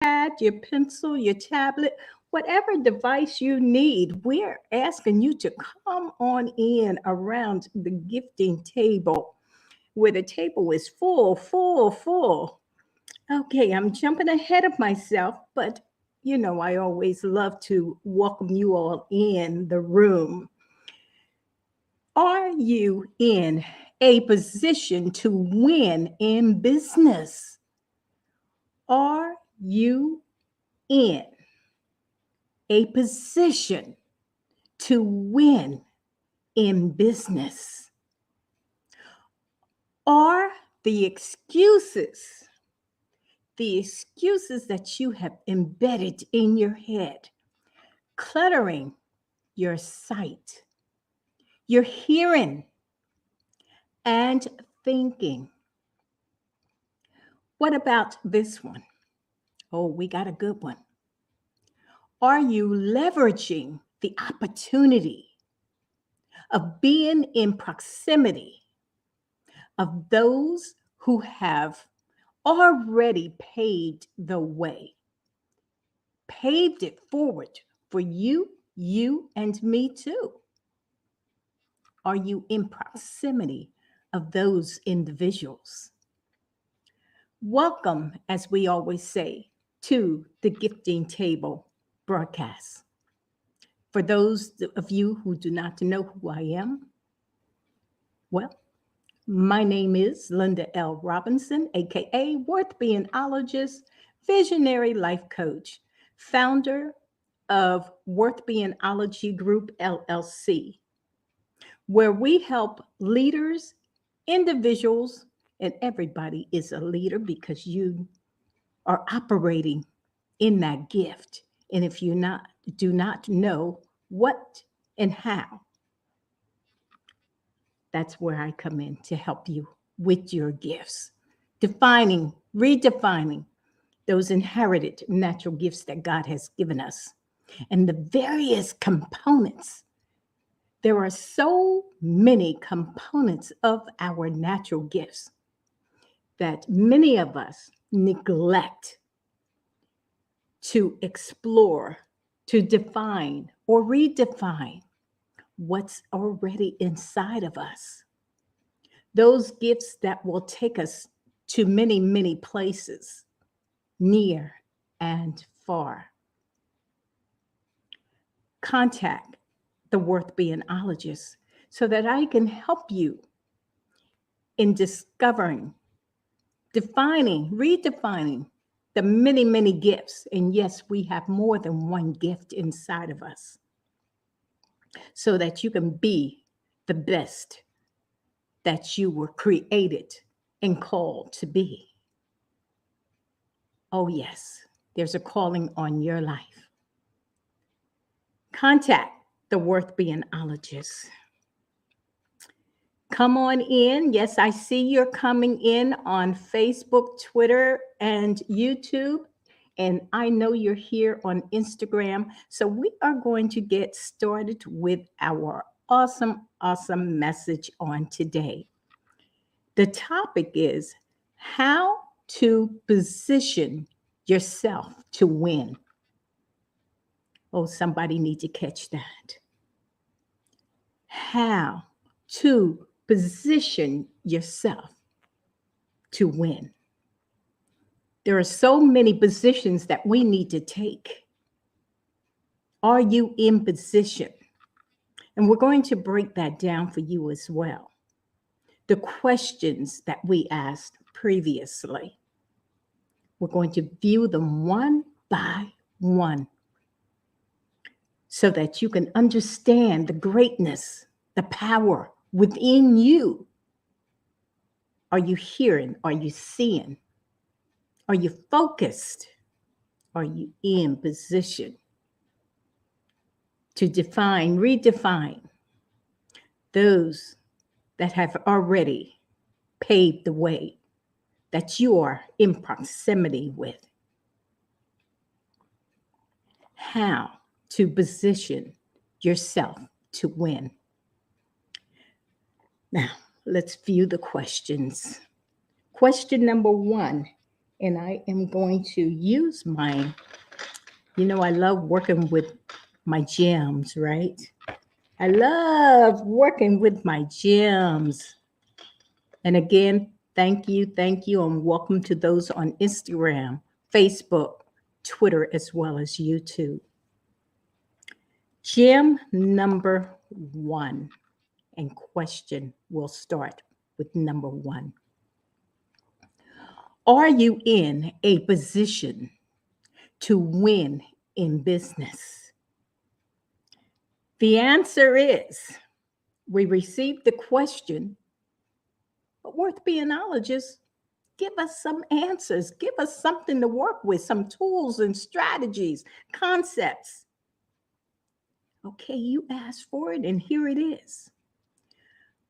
pad, your pencil, your tablet, whatever device you need, we're asking you to come on in around the gifting table where the table is full, full, full. Okay, I'm jumping ahead of myself, but I always love to welcome you all in the room. Are you in a position to win in business? Are you in a position to win in business? Are the excuses that you have embedded in your head, cluttering your sight, your hearing, and thinking? What about this one? Oh, we got a good one. Are you leveraging the opportunity of being in proximity of those who have already paved the way, paved it forward for you, and me too? Are you in proximity of those individuals? Welcome, as we always say, to the Gifting Table broadcast. For those of you who do not know who I am, well, my name is Linda L. Robinson, aka Worth Beingologist, visionary life coach, founder of Worth Beingology Group LLC, where we help leaders, individuals, and everybody is a leader because you are operating in that gift. And if you do not know what and how, that's where I come in to help you with your gifts, defining, redefining those inherited natural gifts that God has given us and the various components. There are so many components of our natural gifts that many of us neglect to explore, to define or redefine what's already inside of us. Those gifts that will take us to many, many places, near and far. Contact the Worth Beingologist so that I can help you in discovering, defining, redefining the many, many gifts. And yes, we have more than one gift inside of us so that you can be the best that you were created and called to be. Oh, yes, there's a calling on your life. Contact the Worth Beingologist. Come on in. Yes, I see you're coming in on Facebook, Twitter, and YouTube. And I know you're here on Instagram. So we are going to get started with our awesome, awesome message on today. The topic is how to position yourself to win. Oh, somebody need to catch that. How to position yourself to win. There are so many positions that we need to take. Are you in position? And we're going to break that down for you as well. The questions that we asked previously, we're going to view them one by one so that you can understand the greatness, the power within you. Are you hearing? Are you seeing? Are you focused? Are you in position to define, redefine those that have already paved the way that you are in proximity with? How to position yourself to win. Now, let's view the questions. Question number one, And I am going to use my, I love working with my gems, right? I love working with my gems. And again, thank you, and welcome to those on Instagram, Facebook, Twitter, as well as YouTube. Gem number one, and question will start with number one. Are you in a position to win in business? The answer is we received the question, but worth being honest, give us some answers. Give us something to work with, some tools and strategies, concepts. Okay, you asked for it, and here it is.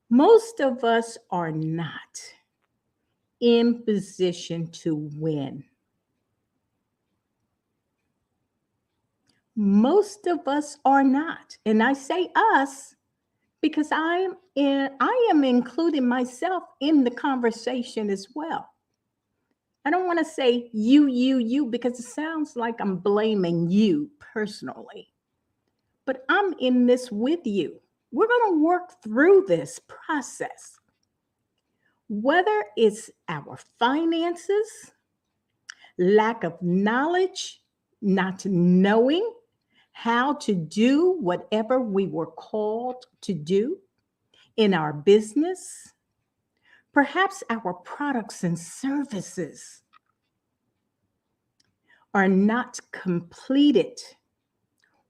Most of us are not in position to win. Most of us are not. And I say us because I am including myself in the conversation as well. I don't want to say you, because it sounds like I'm blaming you personally. But I'm in this with you. We're going to work through this process. Whether it's our finances, lack of knowledge, not knowing how to do whatever we were called to do in our business, perhaps our products and services are not completed,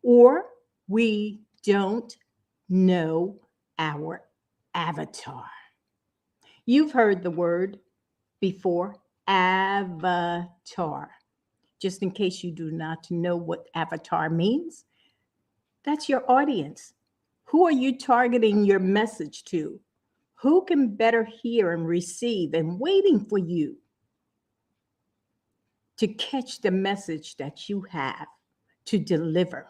or we don't know our avatar. You've heard the word before, avatar. Just in case you do not know what avatar means, that's your audience. Who are you targeting your message to? Who can better hear and receive and waiting for you to catch the message that you have to deliver,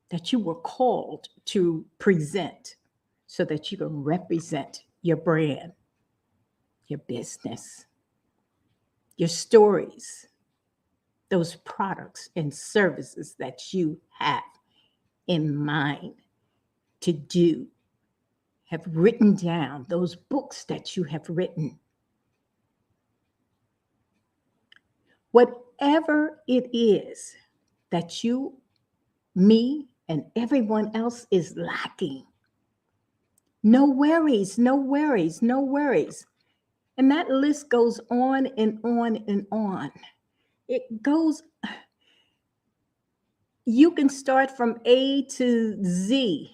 that you were called to present so that you can represent your brand, your business, your stories, those products and services that you have in mind to do, have written down, those books that you have written. Whatever it is that you, me, and everyone else is lacking, no worries, no worries, no worries. And that list goes on and on and on. It goes, you can start from A to Z.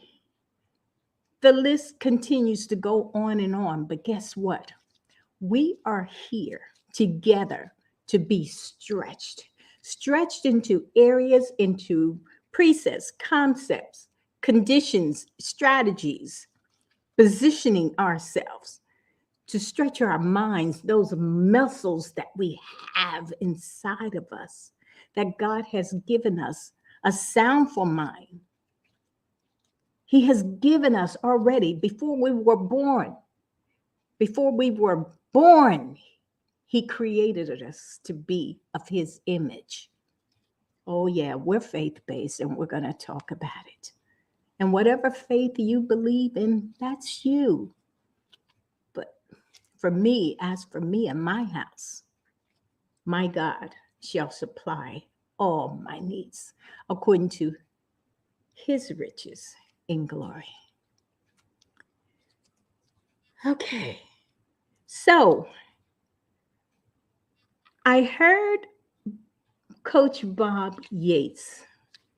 The list continues to go on and on. But guess what? We are here together to be stretched into areas, into precepts, concepts, conditions, strategies, positioning ourselves to stretch our minds, those muscles that we have inside of us, that God has given us a soundful mind. He has given us already before we were born. Before we were born, He created us to be of His image. Oh, yeah, we're faith-based, and we're going to talk about it. And whatever faith you believe in, that's you. But for me, as for me and my house, my God shall supply all my needs according to His riches in glory. Okay, so I heard Coach Bob Yates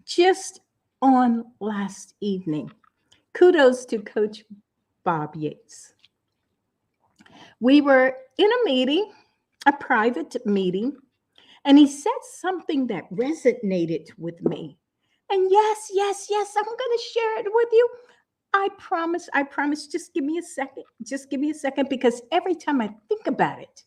just on last evening. Kudos to Coach Bob Yates. We were in a meeting, a private meeting, and he said something that resonated with me. And yes, I'm going to share it with you. I promise. Just give me a second. Just give me a second, because every time I think about it,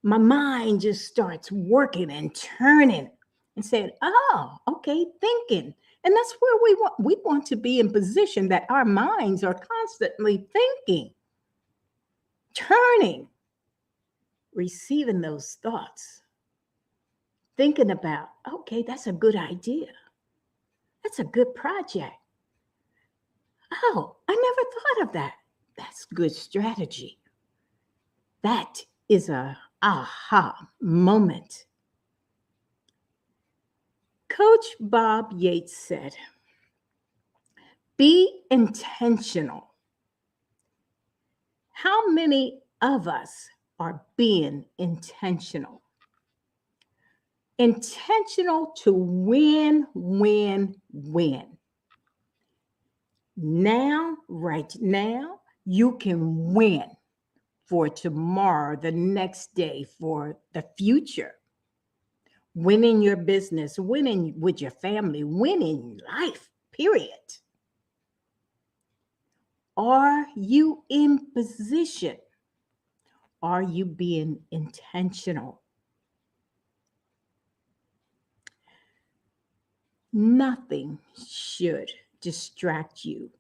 my mind just starts working and turning and saying, oh, okay, thinking. And that's where we want to be in position that our minds are constantly thinking, turning, receiving those thoughts, thinking about, okay, that's a good idea. That's a good project. Oh, I never thought of that. That's good strategy. That is a aha moment. Coach Bob Yates said, be intentional. How many of us are being intentional? Intentional to win, win, win. Now, right now, you can win for tomorrow, the next day, for the future. Winning your business, winning with your family, winning life, period. Are you in position? Are you being intentional? Nothing should distract you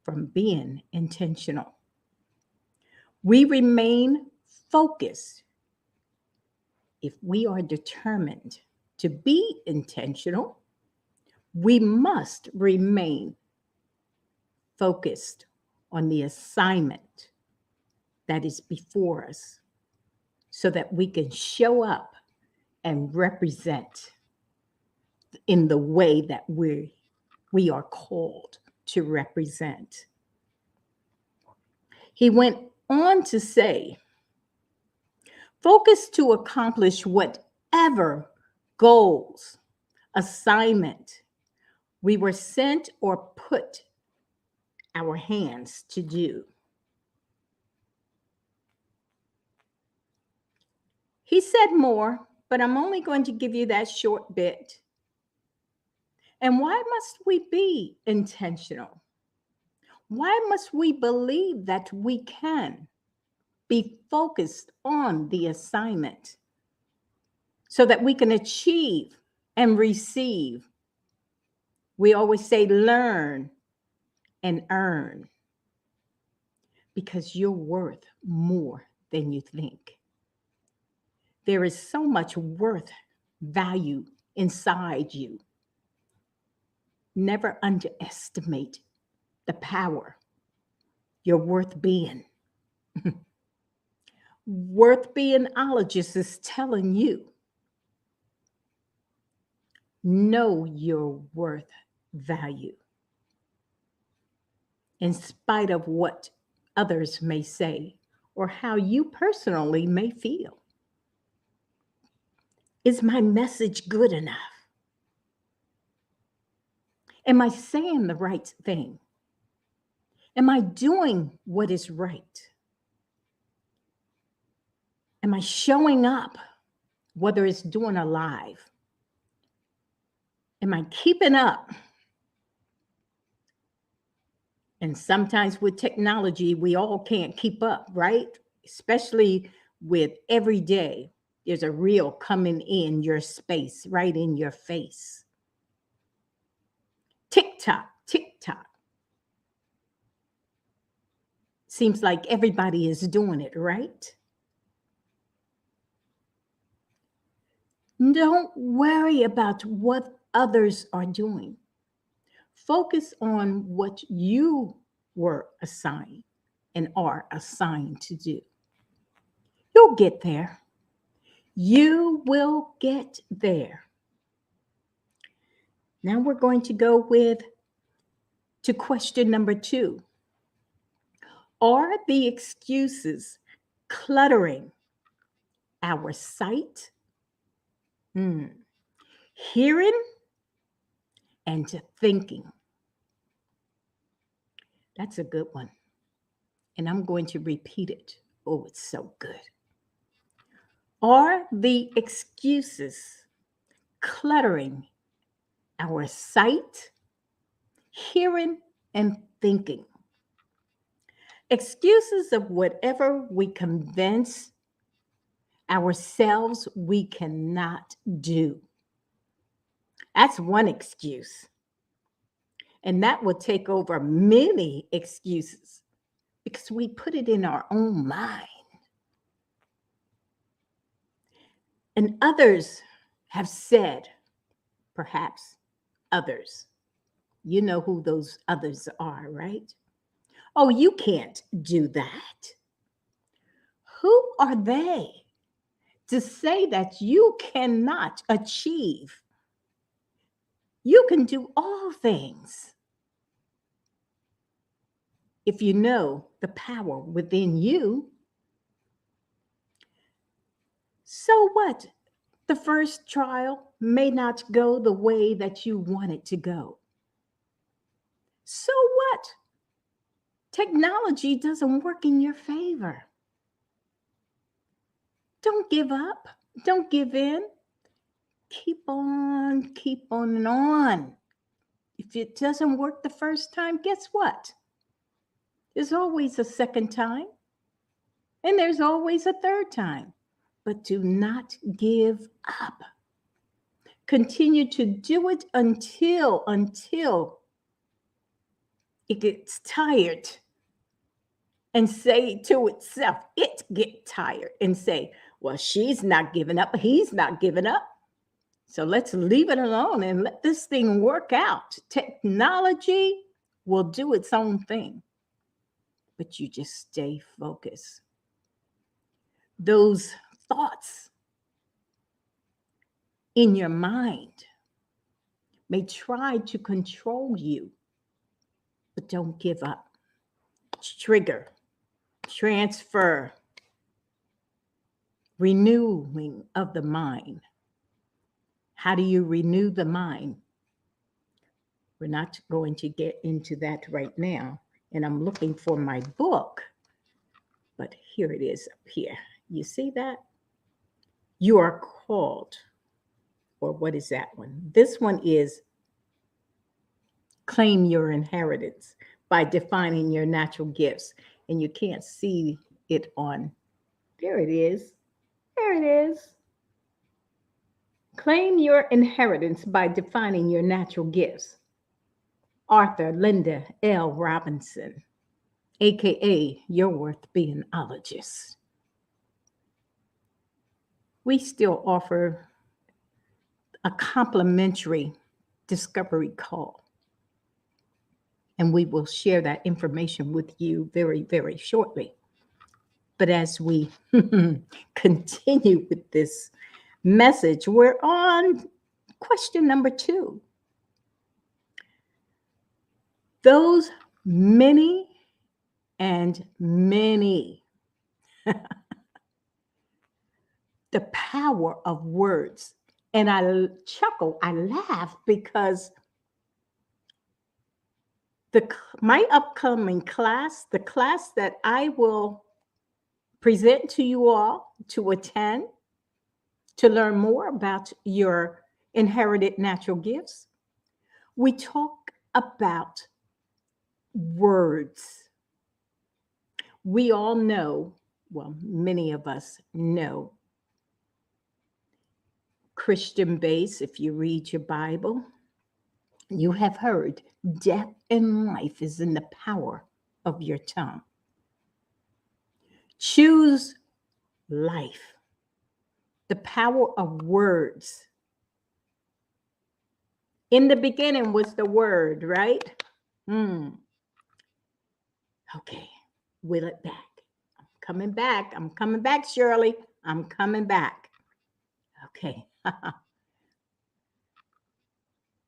from being intentional. We remain focused if we are determined to be intentional. We must remain focused on the assignment that is before us so that we can show up and represent in the way that we are called to represent. He went on to say, focus to accomplish whatever goals, assignment we were sent or put our hands to do. He said more, but I'm only going to give you that short bit. And why must we be intentional? Why must we believe that we can be focused on the assignment so that we can achieve and receive? We always say learn and earn, because you're worth more than you think. There is so much worth, value inside you. Never underestimate the power you're worth being. Worth beingologist is telling you, know your worth value in spite of what others may say or how you personally may feel. Is my message good enough? Am I saying the right thing? Am I doing what is right? Am I showing up, whether it's doing a live? Am I keeping up? And sometimes with technology, we all can't keep up, right? Especially with every day, there's a reel coming in your space, right in your face. TikTok, TikTok. Seems like everybody is doing it, right? Don't worry about what others are doing. Focus on what you were assigned and are assigned to do. You'll get there. You will get there. Now we're going to go to question number 2. Are the excuses cluttering our sight, hearing, and thinking? That's a good one. And I'm going to repeat it. Oh, it's so good. Are the excuses cluttering our sight, hearing, and thinking? Excuses of whatever we convince ourselves we cannot do. That's one excuse. And that will take over many excuses because we put it in our own mind. And others have said, perhaps others, you know who those others are, right? Oh, you can't do that. Who are they to say that you cannot achieve? You can do all things if you know the power within you. So what? The first trial may not go the way that you want it to go. So what? Technology doesn't work in your favor. Don't give up. Don't give in. Keep on and on. If it doesn't work the first time, guess what? There's always a second time, and there's always a third time. But do not give up. Continue to do it until it gets tired, and say to itself, it get tired, and say, well, she's not giving up, he's not giving up. So let's leave it alone and let this thing work out. Technology will do its own thing, but you just stay focused. Those thoughts in your mind may try to control you, but don't give up. Trigger, transfer, renewing of the mind. How do you renew the mind? We're not going to get into that right now. And I'm looking for my book, but here it is up here. You see that? You are called, or what is that one? This one is claim your inheritance by defining your natural gifts. And you can't see it on, there it is. There it is. Claim your inheritance by defining your natural gifts. Arthur Linda L. Robinson, aka You're Worth Being Ologist. We still offer a complimentary discovery call, and we will share that information with you very, very shortly. But as we continue with this message, we're on question number 2. Those many and many, the power of words. And I chuckle, I laugh because my upcoming class, the class that I will present to you all to attend to learn more about your inherited natural gifts, we talk about words. We all know, well, many of us know, Christian base, if you read your Bible, you have heard death and life is in the power of your tongue. Choose life. The power of words. In the beginning was the word, right? Okay, wheel it back. I'm coming back. I'm coming back, Shirley. I'm coming back. Okay.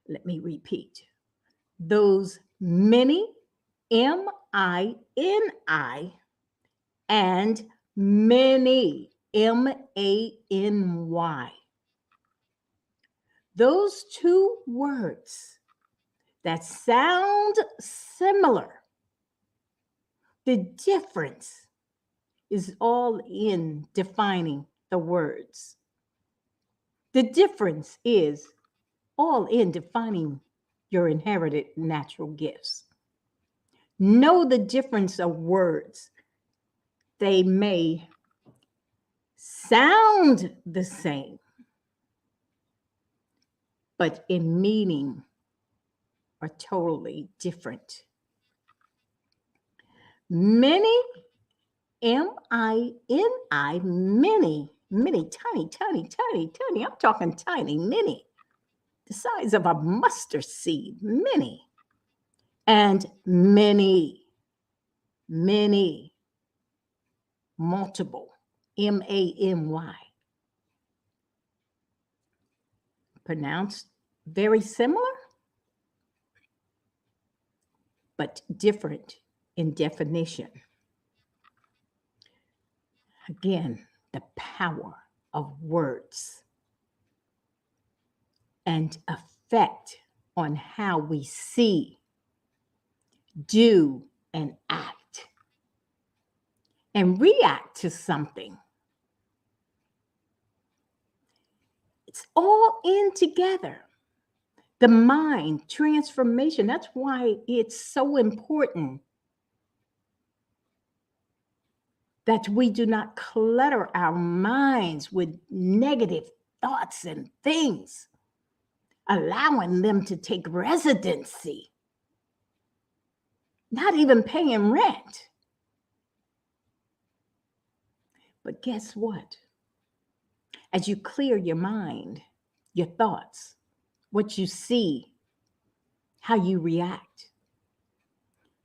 Let me repeat. Those many, M-I-N-I, and many, M-A-N-Y. Those two words that sound similar, the difference is all in defining the words. The difference is all in defining your inherited natural gifts. Know the difference of words. They may sound the same, but in meaning are totally different. Many, M-I-N-I, many, Mini, tiny, tiny, tiny, tiny. I'm talking tiny, mini, the size of a mustard seed, mini, and many, many, multiple, M-A-N-Y, pronounced very similar, but different in definition. Again, the power of words and effect on how we see, do, and act and react to something. It's all in together. The mind transformation. That's why it's so important that we do not clutter our minds with negative thoughts and things, allowing them to take residency, not even paying rent. But guess what? As you clear your mind, your thoughts, what you see, how you react,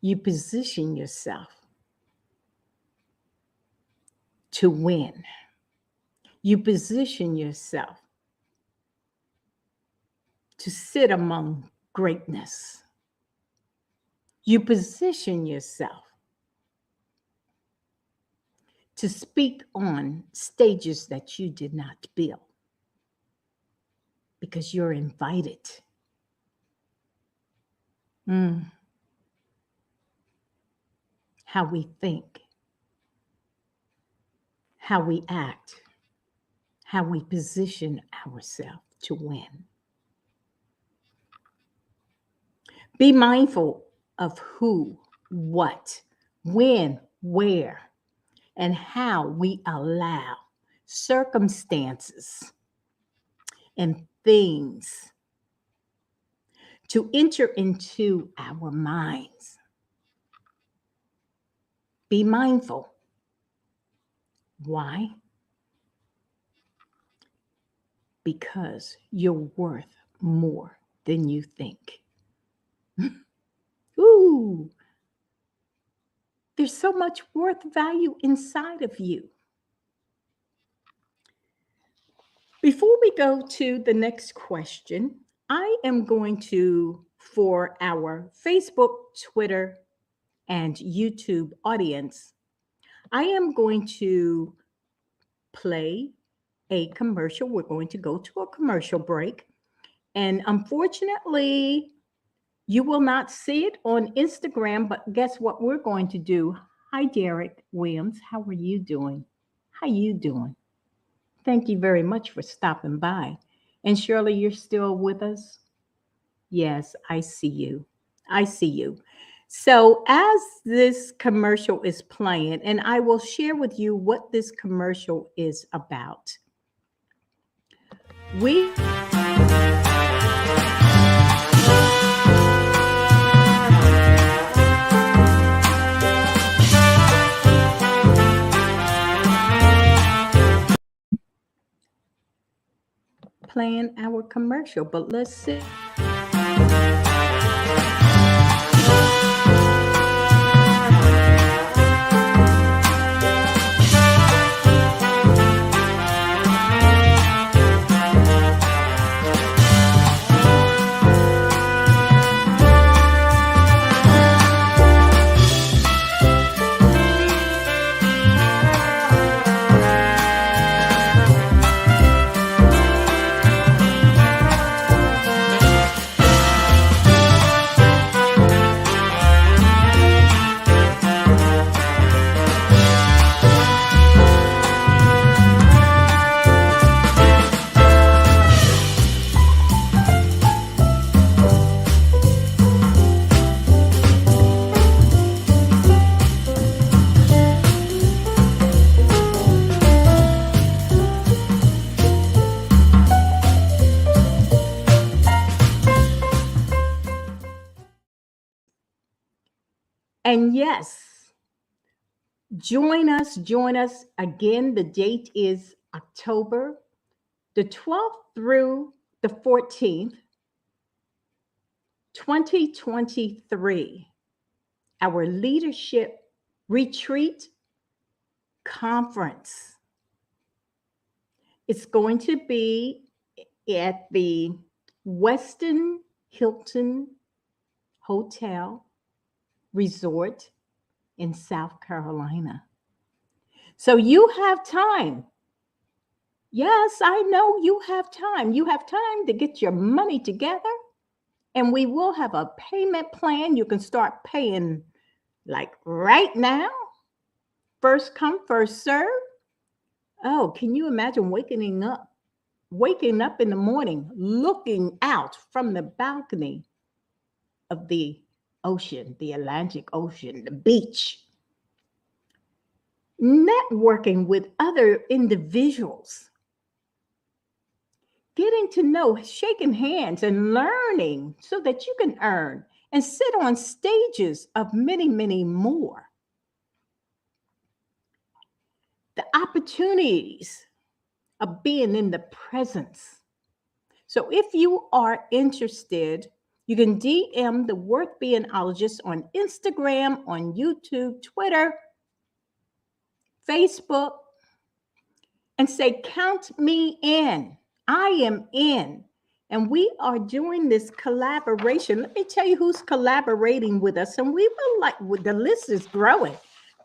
you position yourself to win. You position yourself to sit among greatness. You position yourself to speak on stages that you did not build because you're invited. How we think, how we act, how we position ourselves to win. Be mindful of who, what, when, where, and how we allow circumstances and things to enter into our minds. Be mindful. Why? Because you're worth more than you think. Ooh, there's so much worth value inside of you. Before we go to the next question, I am going to, for our Facebook, Twitter, and YouTube audience, I am going to play a commercial. We're going to go to a commercial break. And unfortunately, you will not see it on Instagram, but guess what we're going to do? Hi, Derek Williams. How are you doing? How you doing? Thank you very much for stopping by. And Shirley, you're still with us? Yes, I see you. I see you. So as this commercial is playing, and I will share with you what this commercial is about. We playing our commercial, but let's see. And yes, join us again. The date is October the 12th through the 14th, 2023, our leadership retreat conference. It's going to be at the Westin Hilton Hotel Resort in South Carolina. So you have time. Yes, I know you have time. You have time to get your money together, and we will have a payment plan. You can start paying like right now. First come, first serve. Oh, can you imagine waking up in the morning, looking out from the balcony of the ocean, the Atlantic Ocean, the beach, networking with other individuals, getting to know, shaking hands and learning so that you can earn and sit on stages of many, many more. The opportunities of being in the presence. So if you are interested, you can DM the Worth Beingologist on Instagram, on YouTube, Twitter, Facebook, and say, count me in. I am in. And we are doing this collaboration. Let me tell you who's collaborating with us. And we will the list is growing.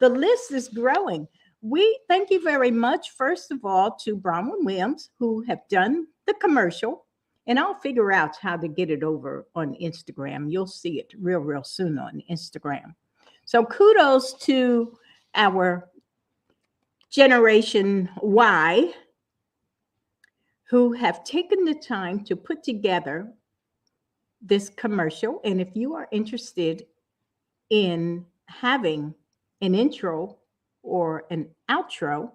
The list is growing. We thank you very much, first of all, to Bronwyn Williams, who have done the commercial. And I'll figure out how to get it over on Instagram. You'll see it real soon on Instagram. So kudos to our Generation Y, who have taken the time to put together this commercial. And if you are interested in having an intro or an outro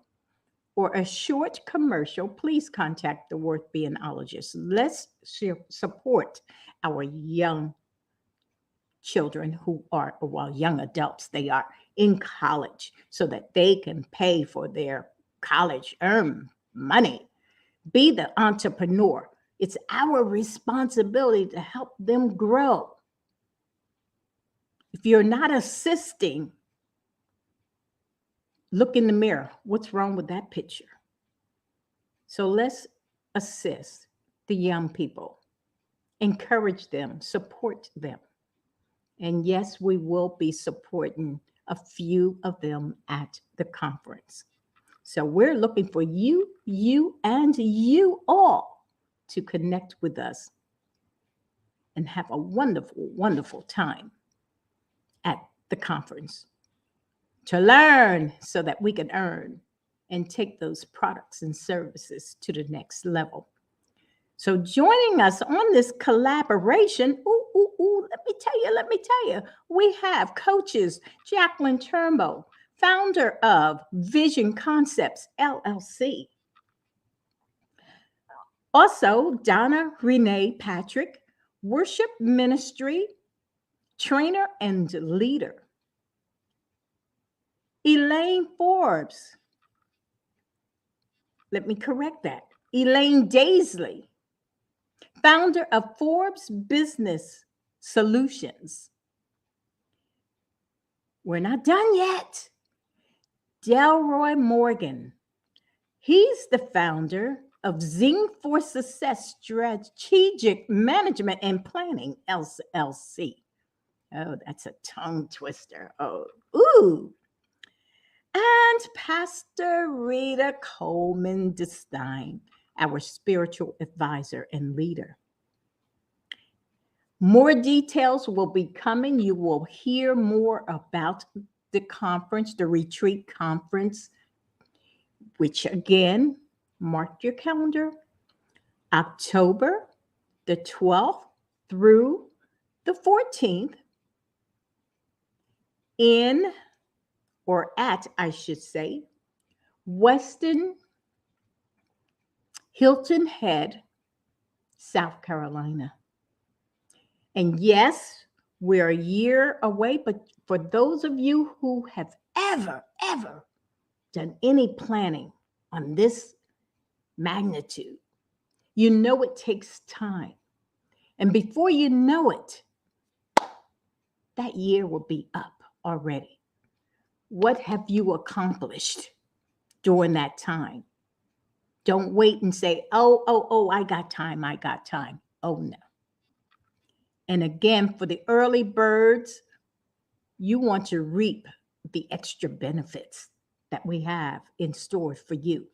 or a short commercial, please contact the Worth Beingologist. Let's support our young children who are, well, young adults. They are in college so that they can pay for their college, earn money, be the entrepreneur. It's our responsibility to help them grow. If you're not assisting, look in the mirror. What's wrong with that picture? So let's assist the young people, encourage them, support them. And yes, we will be supporting a few of them at the conference. So we're looking for you, and you all to connect with us and have a wonderful, wonderful time at the conference to learn so that we can earn and take those products and services to the next level. So joining us on this collaboration, let me tell you, we have coaches Jacqueline Turnbow, founder of Vision Concepts, LLC. Also, Donna Renee Patrick, worship ministry trainer and leader. Elaine Forbes, let me correct that. Elaine Daisley, founder of Forbes Business Solutions. We're not done yet. Delroy Morgan, he's the founder of Zing for Success Strategic Management and Planning, LLC. Oh, that's a tongue twister. Oh, ooh. And Pastor Rita Coleman DeStein, our spiritual advisor and leader. More details will be coming. You will hear more about the conference, the retreat conference, which again, mark your calendar, October the 12th through the 14th in, or at, I should say, Westin Hilton Head, South Carolina. And yes, we're a year away, but for those of you who have ever done any planning on this magnitude. You know it takes time. And before you know it, that year will be up already. What have you accomplished during that time? Don't wait and say, oh, I got time, I got time. Oh, no. And again, for the early birds, you want to reap the extra benefits that we have in store for you.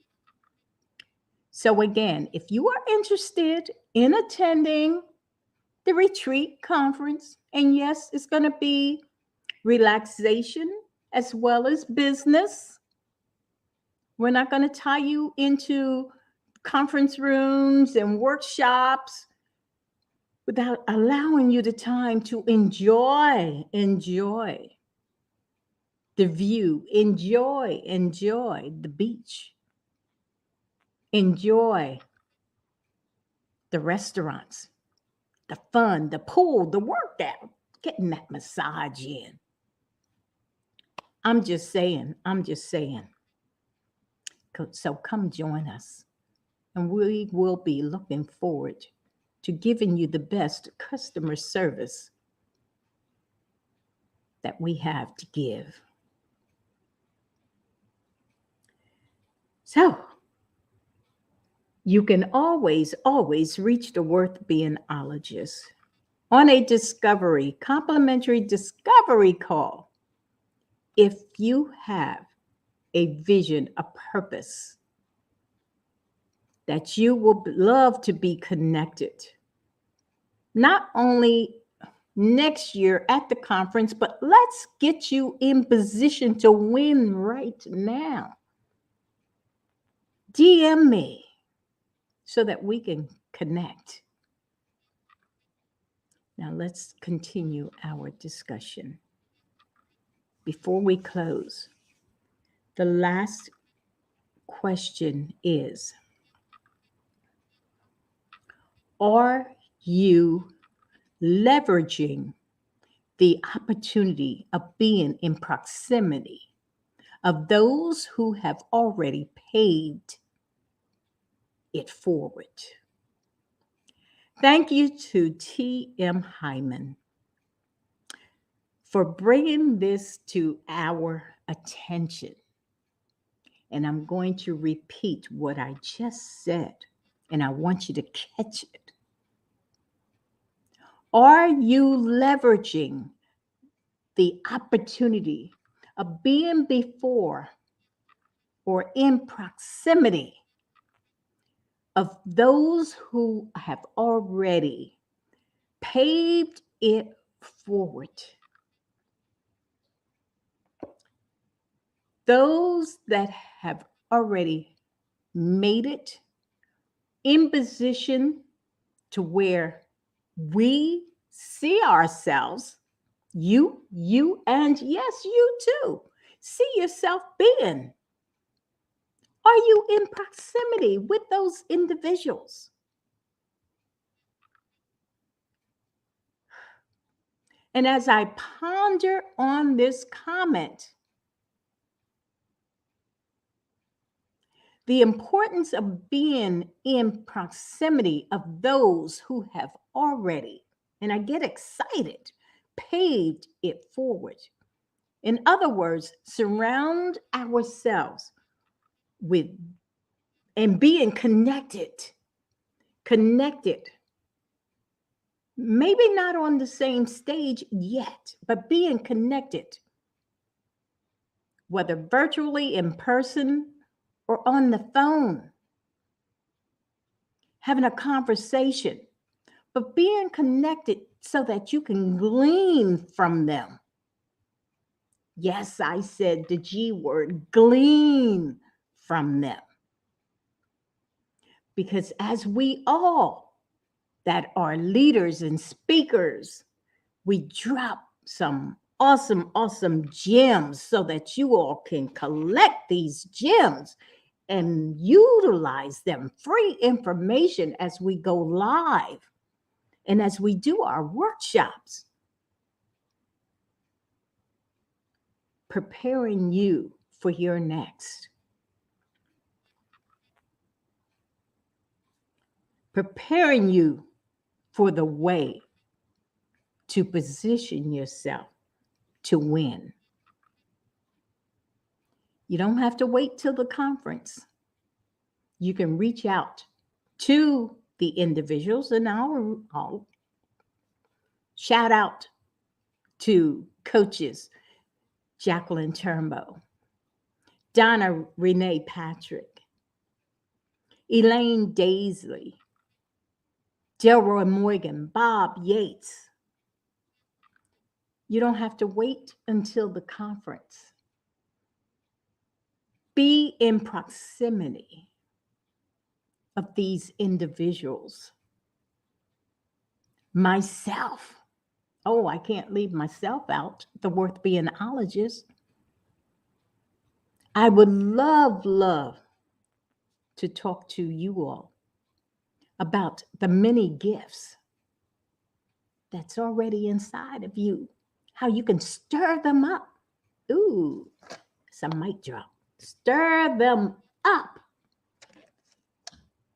So, again, if you are interested in attending the retreat conference, and yes, it's going to be relaxation as well as business. We're not going to tie you into conference rooms and workshops without allowing you the time to enjoy the view, enjoy the beach, enjoy the restaurants, the fun, the pool, the workout, getting that massage in. I'm just saying. So come join us, and we will be looking forward to giving you the best customer service that we have to give. So you can always reach the Worth Beingologist on a complimentary discovery call if you have a vision, a purpose that you will love to be connected, not only next year at the conference, but let's get you in position to win right now. DM me so that we can connect. Now let's continue our discussion. Before we close, the last question is, are you leveraging the opportunity of being in proximity of those who have already paved it forward? Thank you to T.M. Hyman for bringing this to our attention. And I'm going to repeat what I just said, and I want you to catch it. Are you leveraging the opportunity of being before or in proximity of those who have already paved it forward? Those that have already made it in position to where we see ourselves, you, and yes, you too, see yourself being. Are you in proximity with those individuals? And as I ponder on this comment, the importance of being in proximity of those who have already, and I get excited, paved it forward. In other words, surround ourselves with and being connected. Maybe not on the same stage yet, but being connected, whether virtually, in person, or on the phone, having a conversation, but being connected so that you can glean from them. Yes, I said the G word, glean from them. Because as we all that are leaders and speakers, we drop some awesome gems so that you all can collect these gems and utilize them. Free information as we go live and as we do our workshops, preparing you for your next. preparing you for the way to position yourself to win. You don't have to wait till the conference. You can reach out to the individuals, and I'll shout out to coaches Jacqueline Turnbow, Donna Renee Patrick, Elaine Daisley, Delroy Morgan, Bob Yates. You don't have to wait until the conference. Be in proximity of these individuals. Myself. Oh, I can't leave myself out, the worth beingologist. I would love to talk to you all about the many gifts that's already inside of you, how you can stir them up. Ooh, it's a mic drop. Stir them up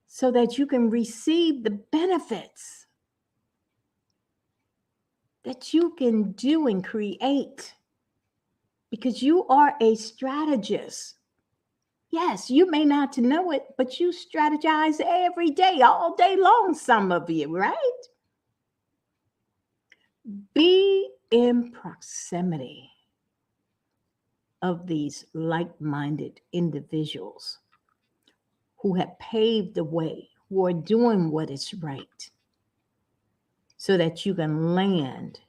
so that you can receive the benefits that you can do and create, because you are a strategist. Yes, you may not know it, but you strategize every day, all day long, some of you, right? Be in proximity of these like-minded individuals who have paved the way, who are doing what is right, so that you can land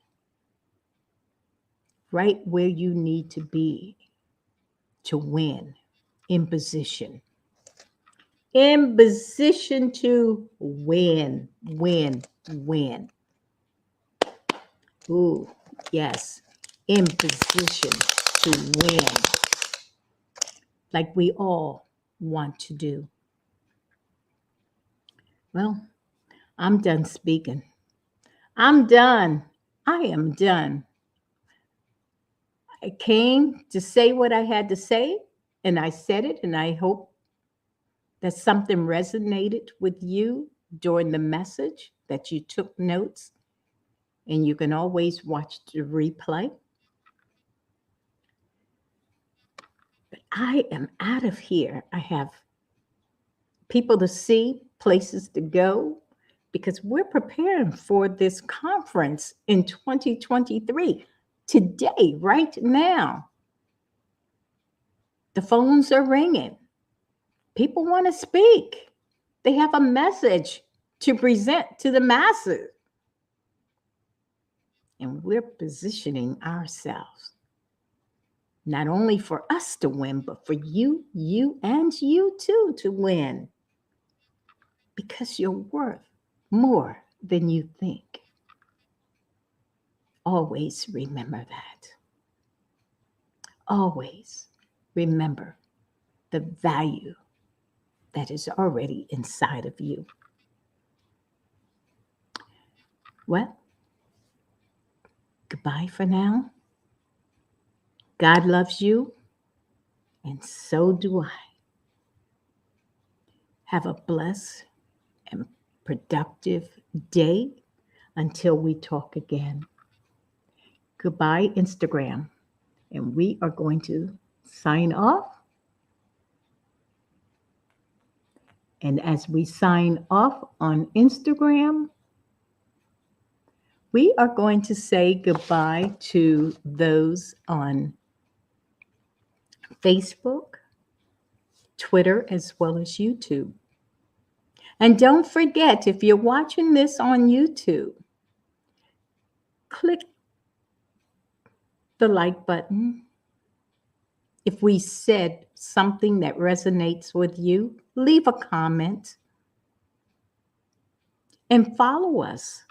right where you need to be to win, in position. In position to win. Ooh, yes, in position to win, like we all want to do. Well, I'm done speaking. I'm done. I am done. I came to say what I had to say, and I said it, and I hope that something resonated with you during the message, that you took notes, and you can always watch the replay. But I am out of here. I have people to see, places to go, because we're preparing for this conference in 2023. Today, right now, the phones are ringing. People want to speak. They have a message to present to the masses. And we're positioning ourselves not only for us to win, but for you, and you too to win. Because you're worth more than you think. Always remember that. Always remember the value that is already inside of you. Well, goodbye for now. God loves you, and so do I. Have a blessed and productive day until we talk again. Goodbye, Instagram. And we are going to sign off. And as we sign off on Instagram, we are going to say goodbye to those on Facebook, Twitter, as well as YouTube. And don't forget, if you're watching this on YouTube, click the like button. If we said something that resonates with you, leave a comment and follow us.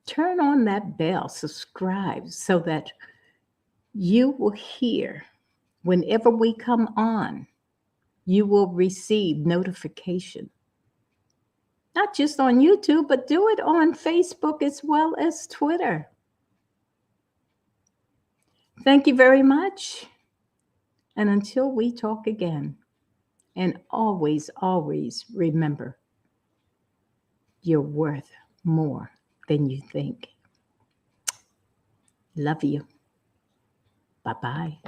Turn on that bell, subscribe, so that you will hear whenever we come on. You will receive notification. Not just on YouTube, but do it on Facebook as well as Twitter. Thank you very much. And until we talk again, and always remember, You're worth more than you think. Love you. Bye-bye.